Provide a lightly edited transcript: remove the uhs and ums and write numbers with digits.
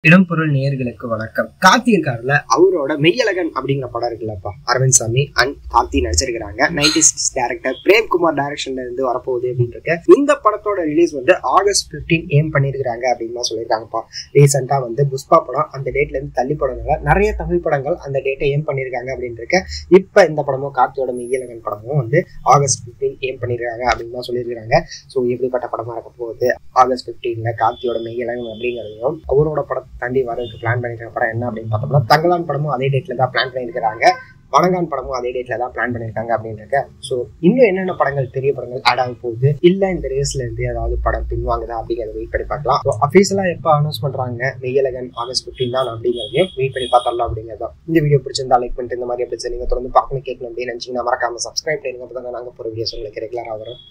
இடம்பொருள் நேயர்களுக்கு வணக்கம். கார்த்தி இருக்காருல, அவரோட மெய்யழகன் அப்படிங்கிற படம் இருக்குல்லப்பா, அரவிந்த் சாமி அண்ட் கார்த்தி நடிச்சிருக்கிறாங்க. 96 டைரக்டர் பிரேம்குமார் டைரக்ஷன்ல இருந்து வரப்போகுது அப்படின்னு இருக்கு. இந்த படத்தோட ரிலீஸ் வந்து August 15 ஏம் பண்ணிருக்காங்க அப்படின்னு சொல்லியிருக்காங்கப்பா. ரீசெண்டா வந்து புஷ்பா படம் அந்த டேட்ல இருந்து தள்ளி படங்கள நிறைய தமிழ் படங்கள் அந்த டேட்டை ஏம் பண்ணிருக்காங்க அப்படின்னு இருக்கு. இப்ப இந்த படமும் கார்த்தியோட மெய்யழகன் படமும் வந்து August 15 ஏம் பண்ணிருக்காங்க அப்படின்னு சொல்லியிருக்காங்க. ஸோ எப்படிப்பட்ட படமா இருக்க போகுது, August 15 கார்த்தியோட மெய்யழகன் அப்படிங்கிறதையும் அவரோட படம் தாண்டி வரதுக்கு பிளான் பண்ணிருக்கிற படம் என்ன அப்படின்னு பார்த்தோம்னா, தங்கலான் படமும் அதே டேட்ல தான் பிளான் பண்ணியிருக்காங்க. வணங்கான் படமும் அதே டேட்ல தான் பிளான் பண்ணிருக்காங்க அப்படின்னு. ஸோ இன்னும் என்னென்ன படங்கள், பெரிய படங்கள் ஆட் ஆக போகுது, இல்ல இந்த ரேஸ்ல இருந்து ஏதாவது படம் பின்வாங்குதா அப்படிங்கிறத வெயிட் பண்ணி பார்க்கலாம். ஸோ அஃபீஷியலா எப்போ அனௌன்ஸ் பண்றாங்க மெய்யழகன் August 15 தான் அப்படிங்கிறதையும் வெயிட் பண்ணி பார்த்தரலாம் அப்படிங்கிறதா. இந்த வீடியோ பிடிச்சிருந்தா லைக் பண்ணிட்டு இந்த மாதிரி எப்படி நீங்க தொடர்ந்து பார்க்கணும் கேட்கணும் அப்படின்னு நினைச்சீங்கன்னா மறக்காம சப்ஸ்கிரைப் பண்ணுங்க. அப்பதான் நாங்க போற வீடியோஸ் உங்களுக்கு ரெகுலரா வரும்.